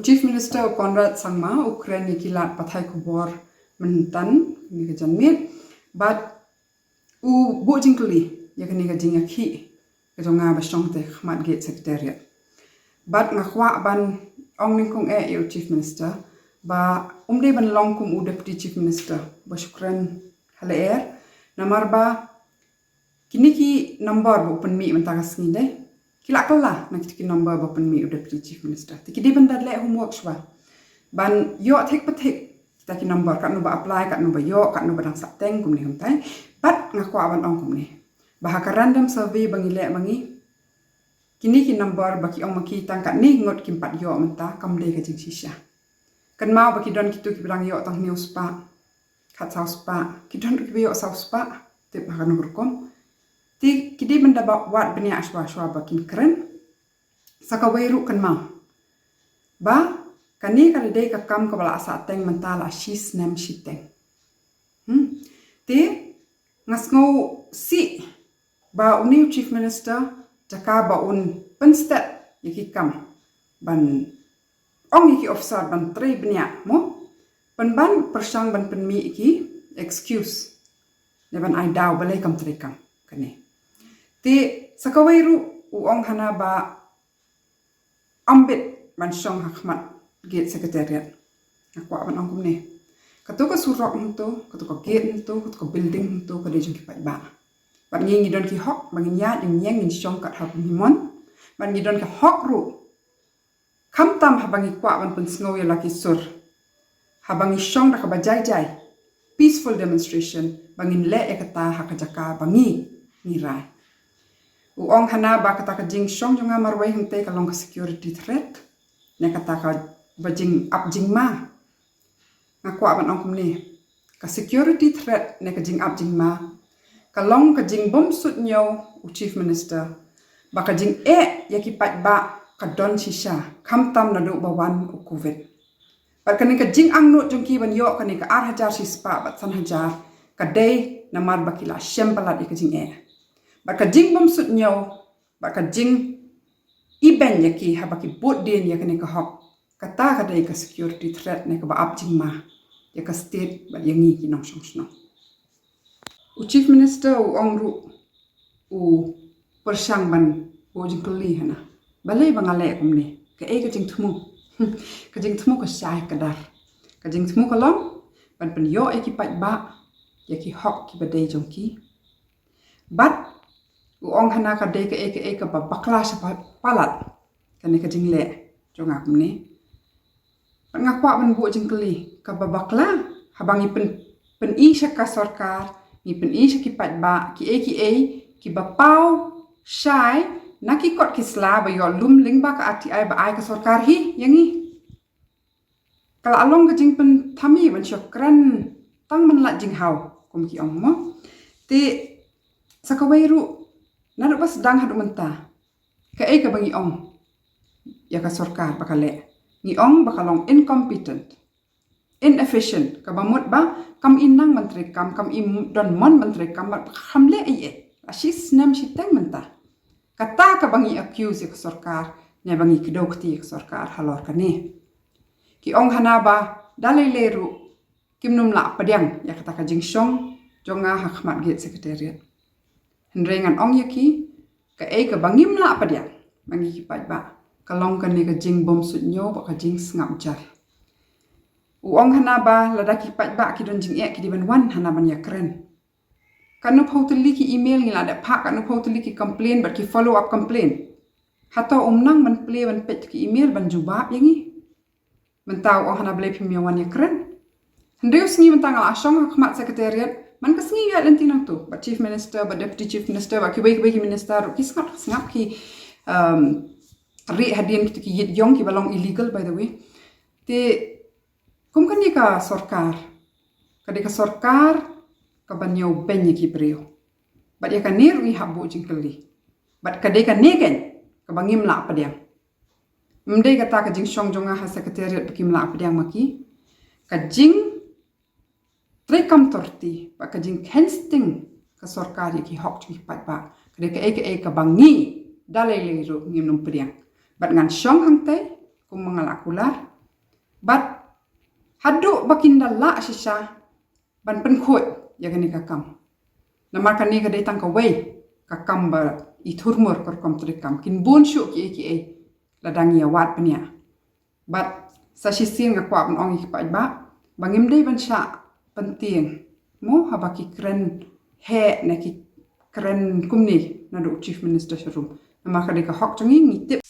Chief Minister Konrad Sangma Ukraine kilat pathai kubor mentan ni ka janmit but bu jingkuli ya kani ka jingaki ka jonga ba shongte khmat gate secretariat but ngakwa ban ong ning kong eu Chief Minister ba umde ban long kum u deputy Chief Minister ba shukran halaer namar ba kini ki number ba open mi mentakas nginde kila kala nak ki number ba open mi u deputy Chief Minister tiki di bandar le homework shwa ban yo thek pathek kita ki number kat nu ba apply kat nu ba yo kat nu ba dang sateng kum ni humtai but ngakwa ban ong kum ni bah ka random survey bangile mangi kini ki number baki ong maki tang kat ni ngot kim pat yo menta kam de ka jing shisha kan mau baki don kitu ki bilang yo tang news pa kat saus pa ki don ki yo saus pa tip ha kan urkom ti kidi benda ba wat benia ashwa shwa baki keren sakawairu kan mau ba kani kali dei ka kam ka bala asa teng mentala shis nem shiteng ti ngasngo si ba uni Chief Minister jaka ba un penstat yaki kam ban ong yaki officer ban tre benya mo ban persang ban penmi ki excuse ne ban ai daw balai kam tre kam kane ti sakawairu u ong hana ba ambit ban shong hakmat gate secretariat akwa ban ong kumne katuka surok nto katuka gate nto katuka building nto ka de jong ki ba ban ngi don ki hok bangin ya ding yang in shong kat hab himon ban ngi don ki hok ru kam tam habangi kwa ban pun snow ya laki sur habangi shong da ka bajai jai peaceful demonstration bangin le ekata hakajaka bangi nirai uong hana ba kata ka jing shong jonga marwai hinte ka long security threat ne kata ka bajing up jing ma ngakwa ban ong kumni ka security threat ne ka jing up jing ma kalong ka jing bom sut nyo u Chief Minister ba ka jing yaki pat ba ka don shisha kam tam na do ba wan u covid ba ka jing ang no jong ki ban yo ka ni ka 8,000 shispa ba san hajar ka day na mar ba kila shempalat ka jing ba ka jing bom sut nyo ba ka jing iben yaki ha ba ki bot din ya ka ni ka hok kata ka day ka security threat ne ka ba up jing ma ya ka state ba yangi ki nong shong shong u Chief Minister u ongru u persang ban u jingkuli hana balai bangale kumni ka jing thumu ka jing thumu ka sai kadar ka jing thumu ka long ban pen yo ki pat ba ya ki hok ki badai jongki bat u ong hana ka dei ka ba bakla sa palat kan ka jing le jonga kumni ngakwa ban bu jingkuli ka ba bakla habangi pen i ka sarkar ni pen i ki pat ba ki ba pau shai naki kot ki sla ba yo lum ling ba ka ati ai ba ai ka sarkar hi yangi kala along ka jing pen thami ban syukran tang man la jing hau kum ki ong mo ti sakawairu naru bas dang hadu menta ka bangi ong ya ka sarkar ba kale ni ong ba kalong incompetent inefficient ka bamut ba kam inang menteri kam im don mon menteri kam ba hamle asis nam shiteng menta kata ka bangi accuse ka sarkar ne bangi kidokti ka sarkar halor ka ne ki ong hana ba dalai leru kimnum la padyang ya kata ka jingshong jonga hakmat gate secretariat henrengan ong yaki ka bangim la padyang bangi ki pat ba kalong ka ne ka jing bom sut nyo ba ka jing ngap jar uong hana ba ladaki pat ba ki don jing ki di ban wan hana ban ya keren kanu pauteli ki email ngila da pa kanu pauteli ki complain ba ki follow up complain hato umnang man play ban pet ki email ban jubab yangi mentau ong hana blai pim wan ya keren hendeus ngi mentang ala ashong hakmat secretariat man ka sngi ya lenti nang tu ba Chief Minister ba Deputy Chief Minister ba ki ki minister ki ngap ki ri hadian ki yit yong ki balong illegal by the way te kum kan ka sarkar ka sarkar ka banyo benye ki brio bat ya ka neru i habu jingkeli bat ka negen ka bangim la padyang mde ka ta ka jing shong jonga ha secretariat kim la padyang maki ka jing trekam torti ba ka jing hensting ka sarkar ki hok chi pat ba ka bangi dalai leru ngim num padyang bat ngan shong hangte kum mangalakular. But hadu bakin dalla sisa ban penkut ya gani kakam. Namar kani kadai tang kawai kakam ba iturmur korkom trikam kin bon syuk ki ladang ya wat penia. But sa sisin ngakwa ban ong ikipai ba bangim dei ban sya penting mo habaki keren he na ki keren kumni na do chief minister sharum. Namar kadai ka hok changi ngitip